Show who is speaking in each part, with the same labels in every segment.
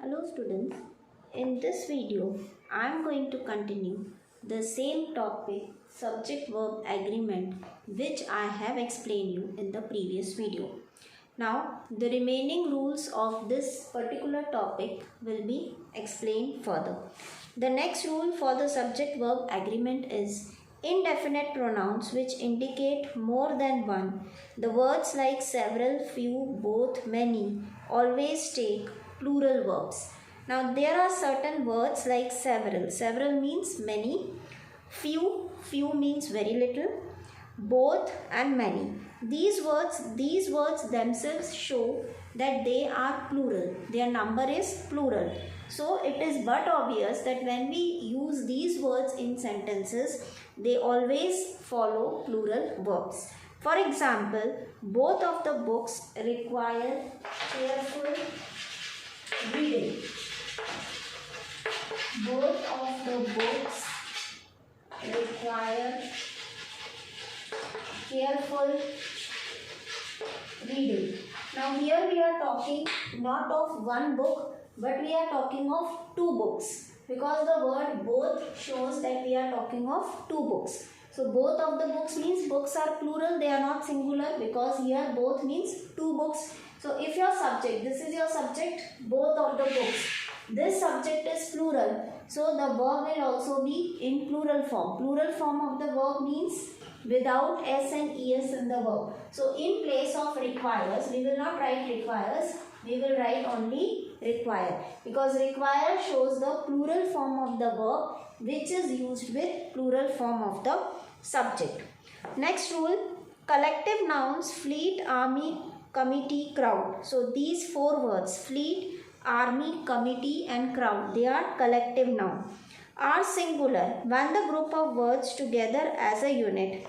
Speaker 1: Hello students, in this video I am going to continue the same topic subject-verb agreement which I have explained you in the previous video. Now the remaining rules of this particular topic will be explained further. The next rule for the subject-verb agreement is indefinite pronouns which indicate more than one. The words like several, few, both, many always take plural verbs. Now there are certain words like several. Several means many. Few means very little. Both and many. These words themselves show that they are plural. Their number is plural. So it is but obvious that when we use these words in sentences, they always follow plural verbs. For example, both of the books require careful reading. Both of the books require careful reading. Now here we are talking not of one book, but we are talking of two books, because the word both shows that we are talking of two books. So both of the books means books are plural, they are not singular, because here both means two books. So if your subject, this is your subject, both of the books, this subject is plural, so the verb will also be in plural form. Plural form of the verb means without s and es in the verb. So in place of requires, we will not write requires, we will write only require, because require shows the plural form of the verb which is used with plural form of the subject. Next rule, collective nouns fleet, army, committee, crowd. So these four words, fleet, army, committee and crowd, they are collective noun, are singular when the group of words together as a unit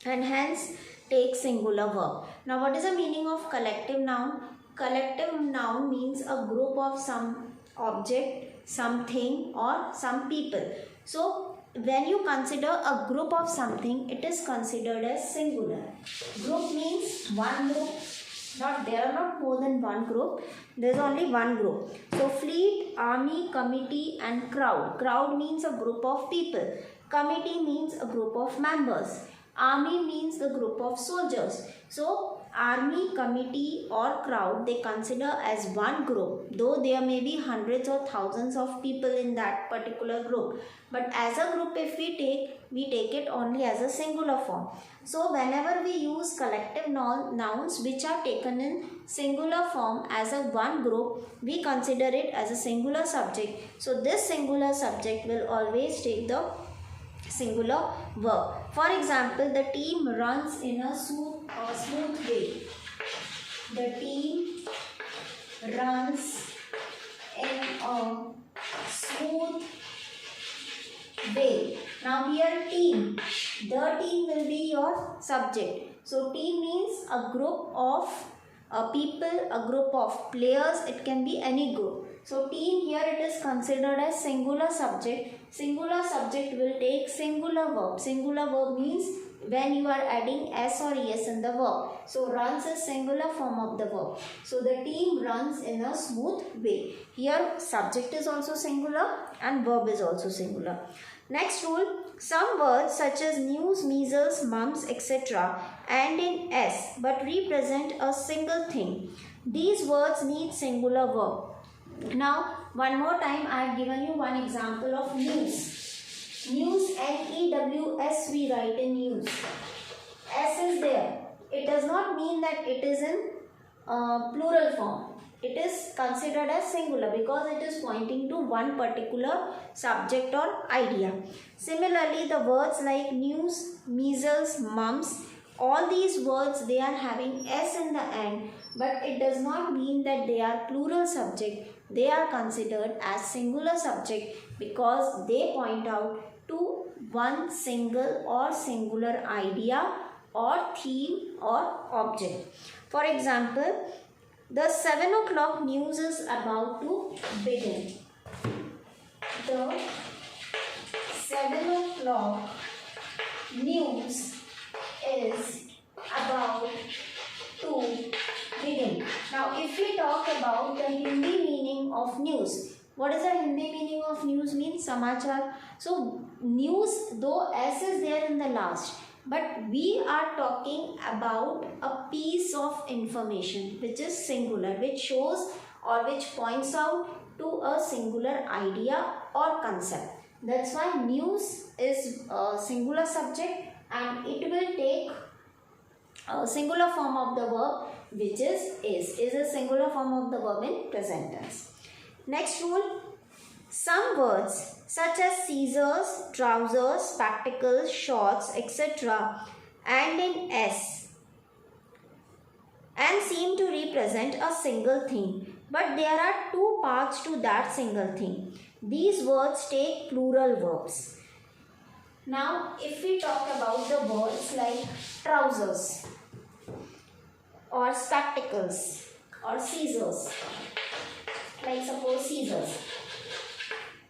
Speaker 1: and hence take singular verb. Now what is the meaning of collective noun? Collective noun means a group of some object, something or some people. So when you consider a group of something, it is considered as singular. Group means one group. There are not more than one group. There is only one group. So fleet, army, committee and crowd. Crowd means a group of people. Committee means a group of members. Army means the group of soldiers. So army, committee or crowd, they consider as one group, though there may be hundreds or thousands of people in that particular group. But as a group, if we take it only as a singular form. So whenever we use collective nouns which are taken in singular form as a one group, we consider it as a singular subject. So this singular subject will always take the singular verb. For example, the team runs in a smooth way. The team runs in a smooth way. Now here team, the team will be your subject. So team means a group of people, a group of players, it can be any group. So team here it is considered as singular subject. Singular subject will take singular verb. Singular verb means when you are adding s or es in the verb. So runs is singular form of the verb. So the team runs in a smooth way. Here subject is also singular and verb is also singular. Next rule, some words such as news, measles, mumps, etc. end in s but represent a single thing. These words need singular verb. Now one more time I have given you one example of news. News, N-E-W-S we write in news. S is there. It does not mean that it is in plural form. It is considered as singular because it is pointing to one particular subject or idea. Similarly, the words like news, measles, mumps, all these words they are having s in the end, but it does not mean that they are plural subject. They are considered as singular subject because they point out to one single or singular idea or theme or object. For example, the 7 o'clock news is about to begin. The 7 o'clock news is about to begin. Now, if we talk about the Hindi meaning of news. What is the Hindi meaning of news? Means samachar. So news, though S is there in the last, but we are talking about a piece of information which is singular, which shows or which points out to a singular idea or concept. That's why news is a singular subject and it will take a singular form of the verb, which is a singular form of the verb in present tense. Next rule, some words such as scissors, trousers, spectacles, shorts, etc. end in S and seem to represent a single thing, but there are two parts to that single thing. These words take plural verbs. Now, if we talk about the words like trousers or spectacles or scissors, like suppose scissors.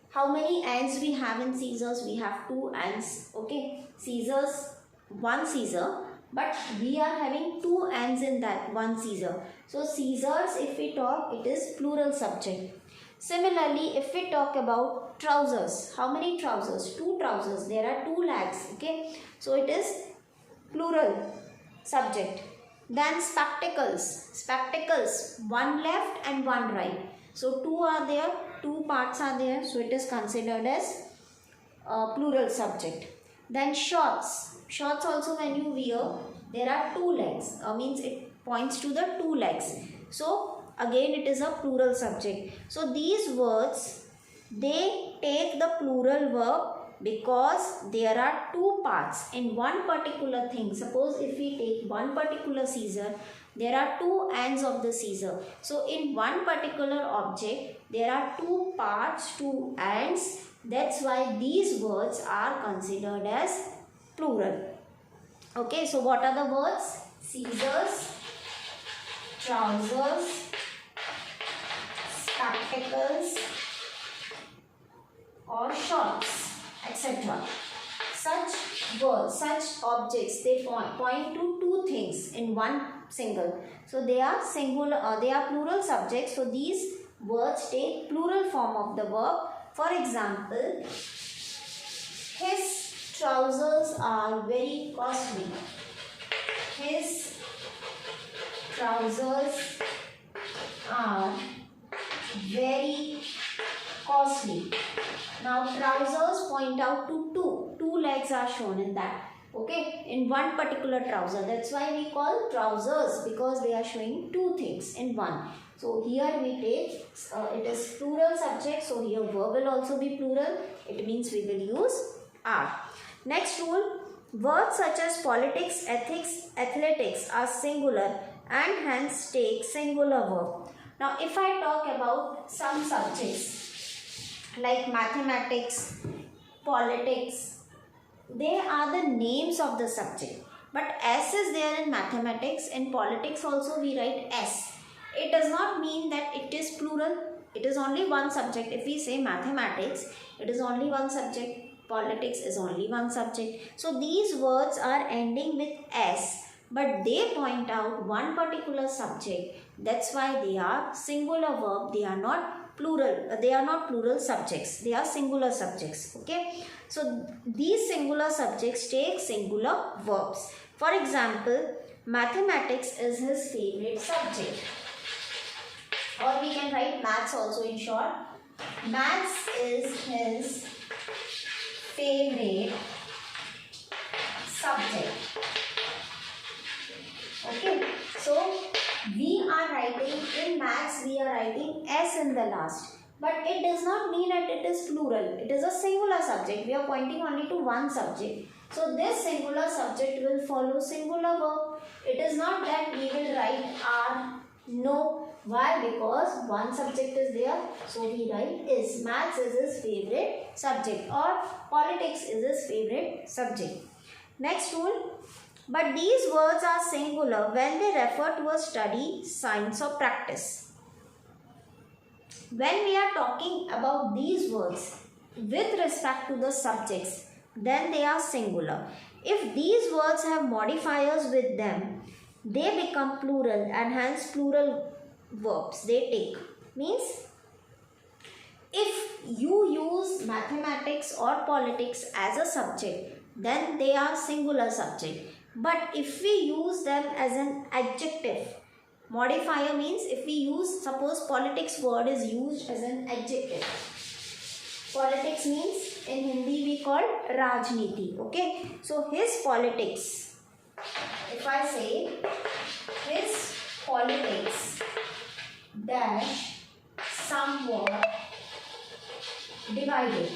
Speaker 1: How many ends we have in scissors? We have two ends. Okay, scissors, one scissor, but we are having two ends in that one scissor. So scissors, if we talk, it is plural subject. Similarly, if we talk about trousers, how many trousers? Two trousers. There are two legs. Okay, so it is plural subject. Then spectacles, one left and one right. So two are there, two parts are there, so it is considered as plural subject. Then shorts also when you wear, there are two legs, means it points to the two legs. So again it is a plural subject. So these words, they take the plural verb because there are two parts in one particular thing. Suppose if we take one particular scissor, there are two ends of the scissor. So in one particular object, there are two parts, two ends. That's why these words are considered as plural. Okay, so what are the words? Scissors, trousers, spectacles or shorts, etc. Such words, such objects, they point to two things in one single. So they are singular, they are plural subjects. So these words take plural form of the verb. For example, his trousers are very costly. His trousers are very costly. Now trousers point out to two legs are shown in that, okay, in one particular trouser. That's why we call trousers, because they are showing two things in one. So here we take it is plural subject, so here verb will also be plural. It means we will use are. Next rule, words such as politics, ethics, athletics are singular and hence take singular verb. Now if I talk about some subjects like mathematics, politics, they are the names of the subject. But S is there in mathematics. In politics also we write S. It does not mean that it is plural. It is only one subject. If we say mathematics, it is only one subject. Politics is only one subject. So these words are ending with S, but they point out one particular subject. That's why they are singular verb. They are not plural. They are not plural subjects. They are singular subjects. Okay. So these singular subjects take singular verbs. For example, mathematics is his favorite subject. Or we can write maths also in short. Maths is his favorite subject. Okay. So we are writing in maths, we are writing S in the last. But it does not mean that it is plural. It is a singular subject. We are pointing only to one subject. So this singular subject will follow singular verb. It is not that we will write are. No. Why? Because one subject is there. So we write is. Maths is his favorite subject, or politics is his favorite subject. Next rule. But these words are singular when they refer to a study, science or practice. When we are talking about these words with respect to the subjects, then they are singular. If these words have modifiers with them, they become plural and hence plural verbs they take. Means mathematics or politics as a subject, then they are singular subject. But if we use them as an adjective, modifier means if we use, suppose politics word is used as an adjective. Politics means in Hindi we call Rajniti. Okay. So his politics. If I say his politics dash somewhat divided.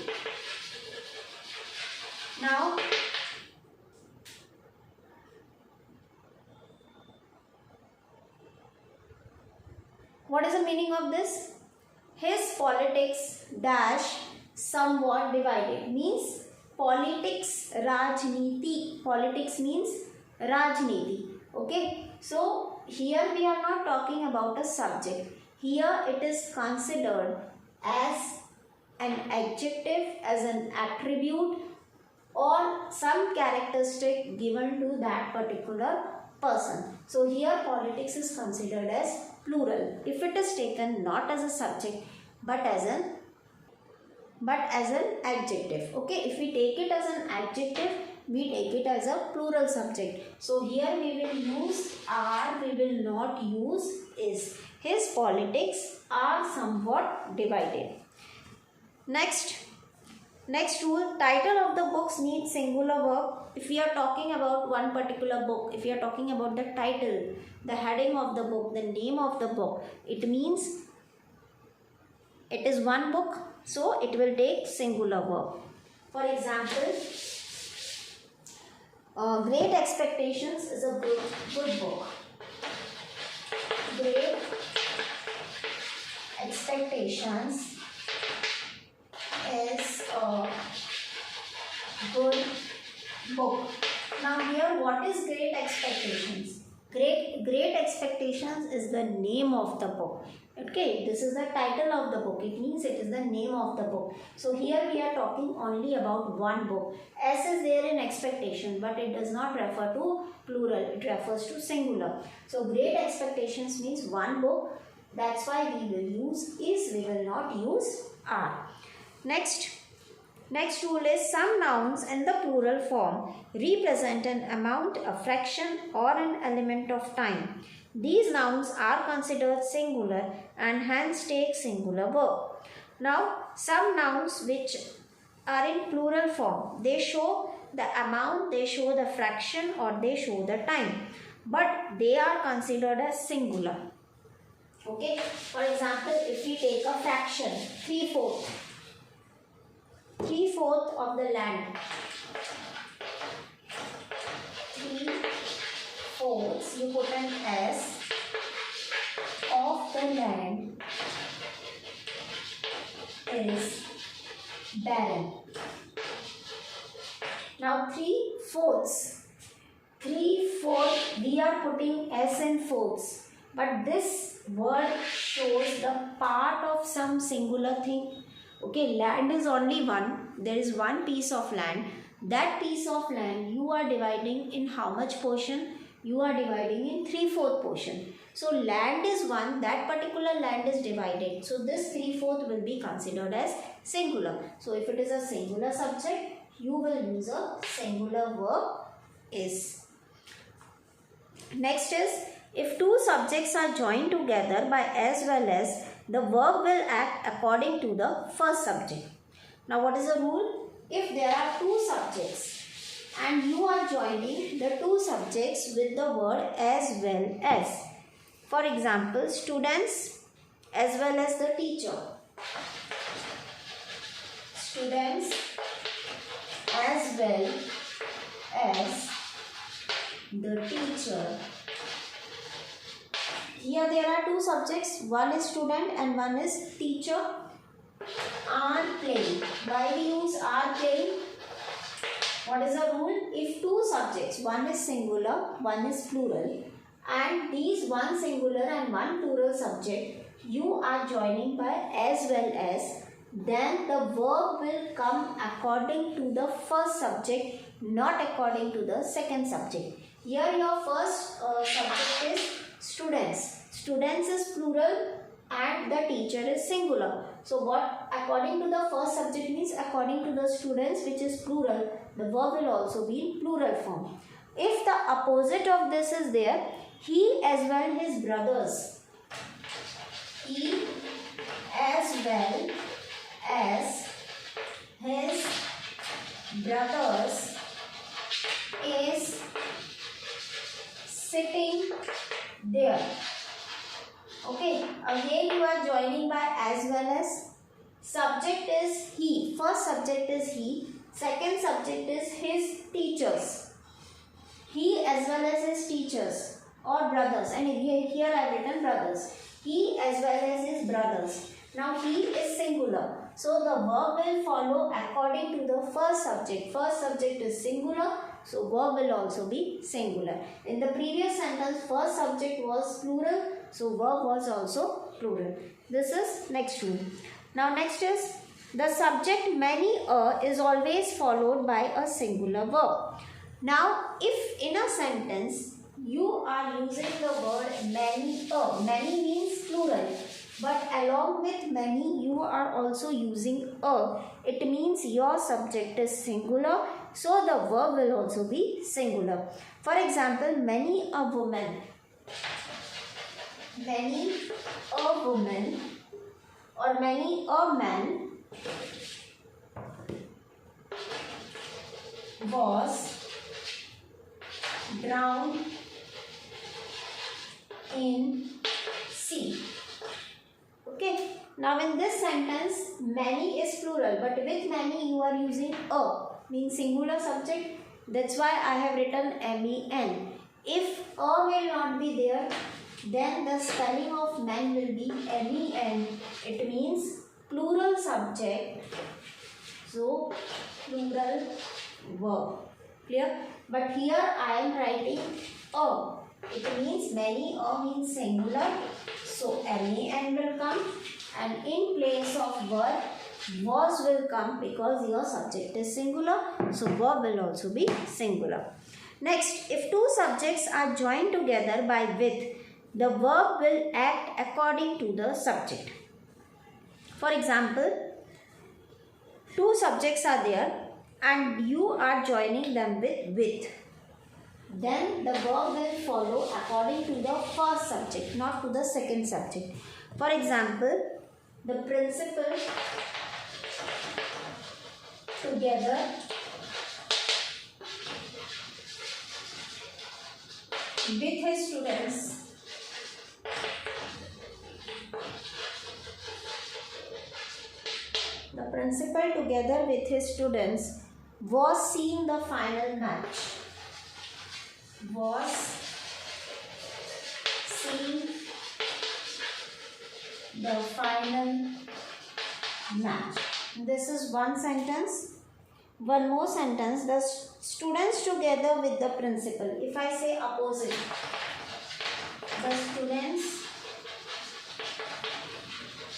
Speaker 1: Now what is the meaning of this? His politics dash somewhat divided means politics Rajniti. Politics means Rajniti. Okay. So here we are not talking about a subject. Here it is considered as an adjective, as an attribute or some characteristic given to that particular person. So here politics is considered as plural if it is taken not as a subject but as an adjective. Okay, if we take it as an adjective, we take it as a plural subject. So here we will use are, we will not use is. His politics are somewhat divided. Next rule, title of the books needs singular verb. If we are talking about one particular book, if we are talking about the title, the heading of the book, the name of the book, it means it is one book, so it will take singular verb. For example, Great Expectations is a good book. Great Expectations is a good book. Now here, what is Great Expectations? Great Expectations is the name of the book. Okay, this is the title of the book. It means it is the name of the book. So here we are talking only about one book. S is there in expectation, but it does not refer to plural. It refers to singular. So Great Expectations means one book. That's why we will use is. We will not use are. Next rule is some nouns in the plural form represent an amount, a fraction or an element of time. These nouns are considered singular and hence take singular verb. Now, some nouns which are in plural form, they show the amount, they show the fraction or they show the time, but they are considered as singular. Okay, for example, if we take a fraction, 3/4 of the land. 3/4, you put an S, of the land is barren. Now 3/4, we are putting S in fourths, but this word shows the part of some singular thing. Okay, land is only one. There is one piece of land. That piece of land you are dividing in how much portion? You are dividing in 3/4 portion. So land is one. That particular land is divided. So this 3/4 will be considered as singular. So if it is a singular subject, you will use a singular verb is. Next is, if two subjects are joined together by as well as, the verb will act according to the first subject. Now what is the rule? If there are two subjects and you are joining the two subjects with the word as well as. For example, students as well as the teacher. Students as well as the teacher. Here there are two subjects, one is student and one is teacher. Are playing. Why we use are playing? What is the rule? If two subjects, one is singular, one is plural, and these one singular and one plural subject, you are joining by as well as, then the verb will come according to the first subject, not according to the second subject. Here your first subject is students. Students is plural and the teacher is singular. So what according to the first subject means according to the students, which is plural, the verb will also be in plural form. If the opposite of this is there, he as well his brothers. He as well as his brothers is sitting there. Okay, again you are joining by as well as. Subject is he. First subject is he. Second subject is his teachers. He as well as his teachers or brothers. And here I have written brothers. He as well as his brothers. Now he is singular. So the verb will follow according to the first subject. First subject is singular. So verb will also be singular. In the previous sentence, first subject was plural. So verb was also plural. This is next rule. Now next is the subject many is always followed by a singular verb. Now if in a sentence you are using the word many many means plural, but along with many you are also using it means your subject is singular, so the verb will also be singular. For example, many a woman, many a woman or many a man was drowned in sea. Okay. Now in this sentence, many is plural, but with many you are using a, means singular subject. That's why I have written men. If a will not be there, then the spelling of men will be men. It means plural subject. So plural verb. Clear? But here I am writing a. It means many, a means singular. So man will come, and in place of verb, was will come because your subject is singular. So verb will also be singular. Next, if two subjects are joined together by with, the verb will act according to the subject. For example, two subjects are there and you are joining them with. Then the verb will follow according to the first subject, not to the second subject. For example, the principal together with his students together with his students was seeing the final match. Was seeing the final match. This is one sentence. One more sentence. The students together with the principal. If I say opposite, the students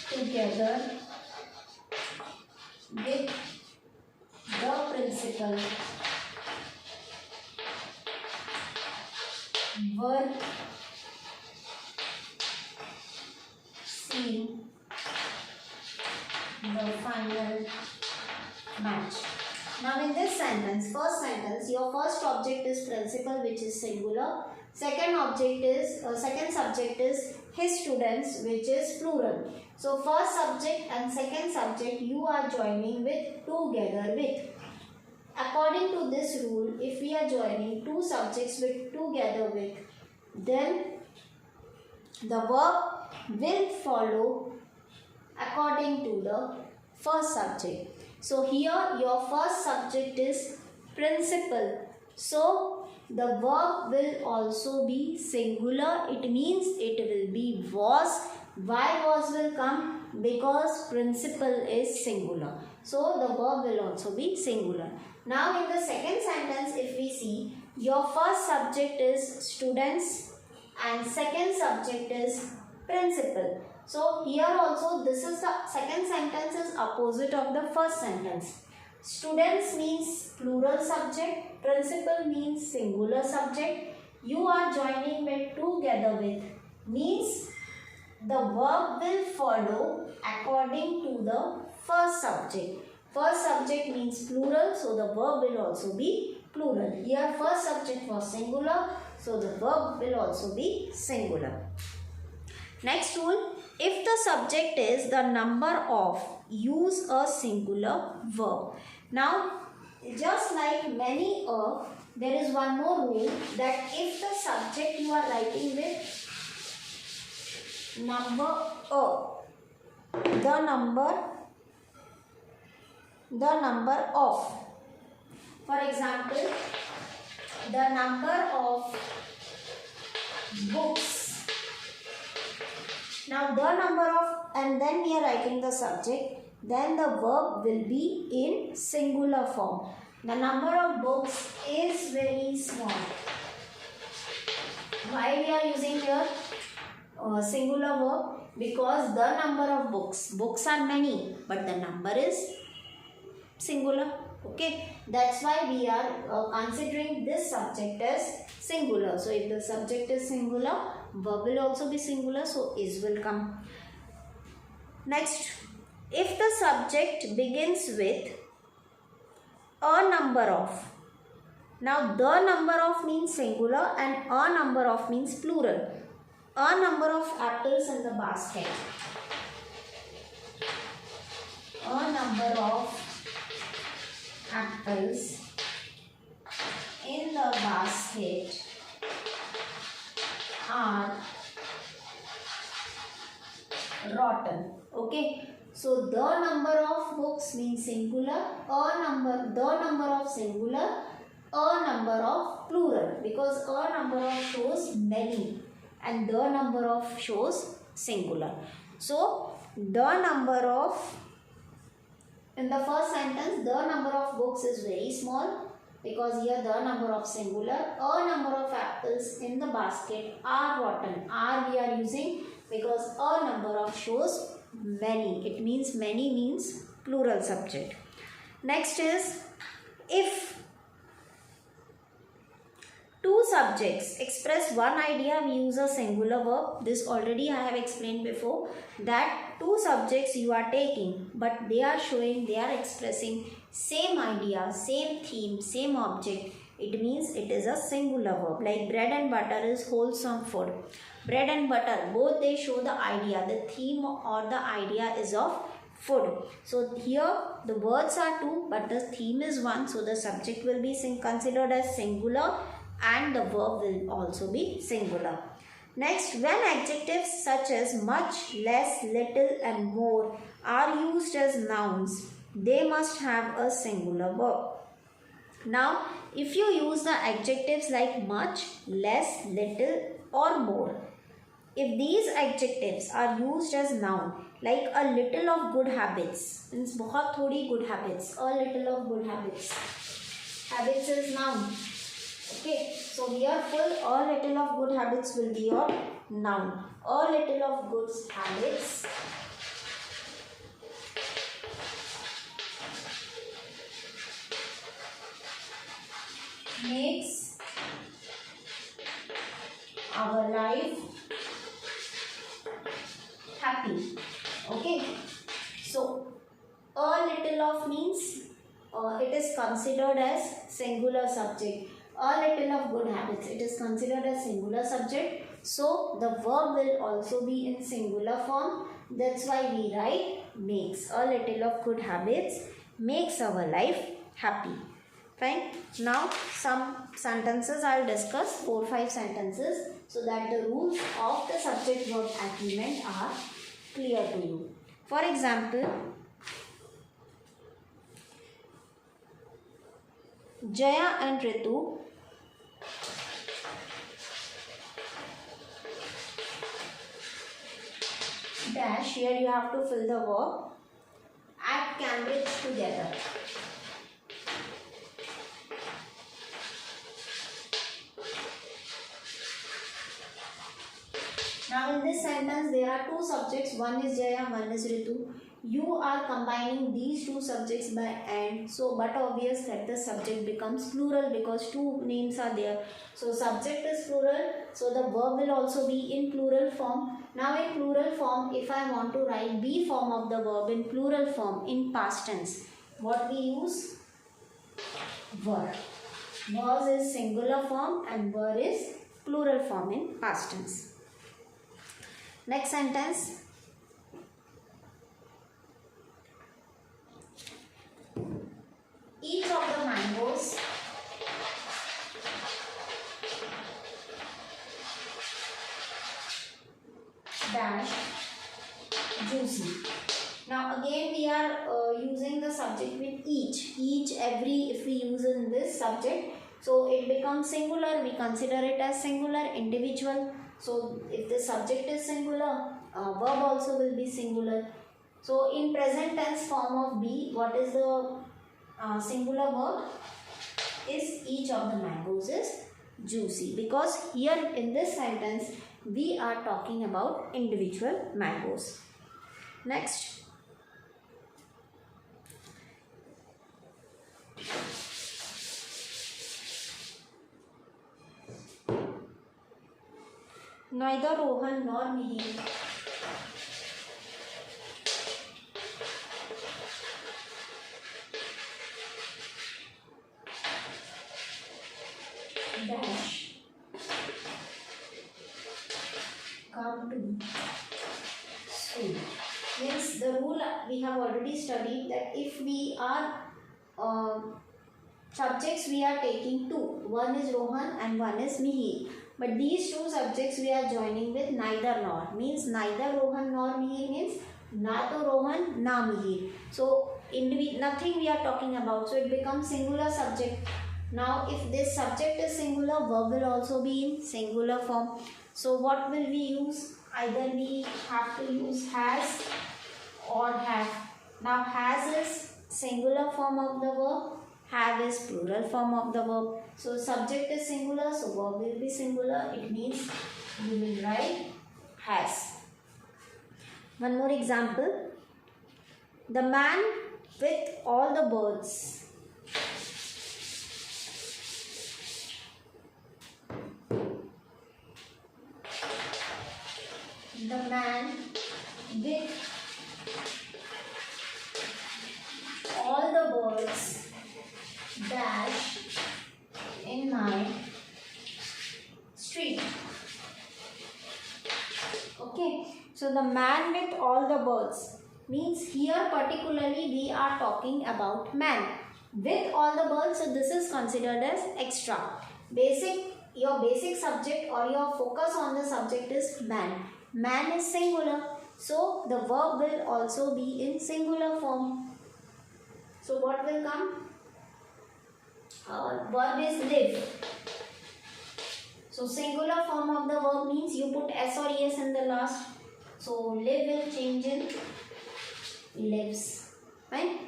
Speaker 1: together with the principal were seeing the final match. Now in this sentence, first sentence, your first object is principal, which is singular. Second subject is his students, which is plural. So first subject and second subject you are joining with together with. According to this rule, if we are joining two subjects with together with, then the verb will follow according to the first subject. So here your first subject is principal. So the verb will also be singular. It means it will be was. Why was will come? Because principal is singular. So the verb will also be singular. Now in the second sentence, if we see, your first subject is students and second subject is principal. So here also this is the second sentence is opposite of the first sentence. Students means plural subject, principal means singular subject. You are joining with together with means the verb will follow according to the first subject. First subject means plural, so the verb will also be plural. Here first subject was singular, so the verb will also be singular. Next rule, if the subject is the number of, use a singular verb. Now, just like many of, there is one more rule that if the subject you are writing with number the number of, for example, the number of books. Now the number of, and then we are writing the subject, then the verb will be in singular form. The number of books is very small. Why we are using here singular verb? Because the number of books are many, but the number is singular. Okay, that's why we are considering this subject as singular. So if the subject is singular, verb will also be singular, so is will come. Next, if the subject begins with a number of. Now the number of means singular and a number of means plural. A number of apples in the basket. A number of apples in the basket are rotten. Okay, so the number of books means singular, the number of singular, a number of plural, because a number of shows many and the number of shows singular. So the number of, in the first sentence, the number of books is very small because here the number of singular, a number of apples in the basket are rotten. Are we are using because a number of shows many. It means many means plural subject. Next is if two subjects express one idea, we use a singular verb. This already I have explained before, that two subjects you are taking, but they are showing, they are expressing same idea, same theme, same object. It means it is a singular verb. Like bread and butter is wholesome food. Bread and butter, both they show the idea, the theme or the idea is of food. So here the words are two, but the theme is one. So the subject will be considered as singular and the verb will also be singular. Next, when adjectives such as much, less, little and more are used as nouns, they must have a singular verb. Now, if you use the adjectives like much, less, little or more, if these adjectives are used as noun, like a little of good habits, means बहुत थोड़ी good habits, a little of good habits, habits is noun. Okay, so here full a little of good habits will be your noun. A little of good habits makes our life happy. Okay, so a little of means it is considered as singular subject. A little of good habits, it is considered as singular subject. So the verb will also be in singular form. That's why we write makes. A little of good habits makes our life happy. Fine. Now some sentences I will discuss, 4-5 sentences, so that the rules of the subject verb agreement are clear to you. For example, Jaya and Ritu dash, here you have to fill the verb, at Cambridge together. Now in this sentence there are two subjects, one is Jaya, one is Ritu. You are combining these two subjects by and, so but obvious that the subject becomes plural because two names are there. So subject is plural, so the verb will also be in plural form. Now in plural form, if I want to write be form of the verb in plural form in past tense, what we use? Were. Was is singular form and were is plural form in past tense. Next sentence. Each of the mangoes dash juicy. Now again we are using the subject with each, every, if we use in this subject, so it becomes singular, we consider it as singular, individual. So if the subject is singular, verb also will be singular. So in present tense form of be, what is the singular verb? Is each of the mangoes is juicy, because here in this sentence we are talking about individual mangoes. Next. Neither Rohan nor Mihir dash come to school. Means the rule we have already studied that if we are subjects we are taking two, one is Rohan and one is Mihir. But these two subjects we are joining with neither nor, means neither Rohan nor Mihir means na to Rohan na Mihir. So nothing we are talking about, so it becomes singular subject. Now if this subject is singular, verb will also be in singular form. So what will we use? Either we have to use has or have. Now has is singular form of the verb, have is plural form of the verb. So subject is singular, so verb will be singular. It means you will write has. One more example. The man with all the birds. The man with all the birds dash in my street. Okay, so the man with all the birds means here particularly we are talking about man with all the birds, so this is considered as extra. Your basic subject or your focus on the subject is man. Man is singular, so the verb will also be in singular form. So what will come? Verb is live. So singular form of the verb means you put s or es in the last. So live will change in lives. Right?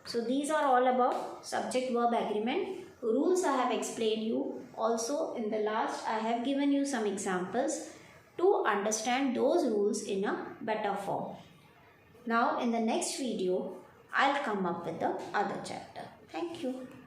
Speaker 1: So these are all about subject verb agreement. Rules I have explained you. Also in the last I have given you some examples to understand those rules in a better form. Now in the next video I'll come up with the other chapter. Thank you.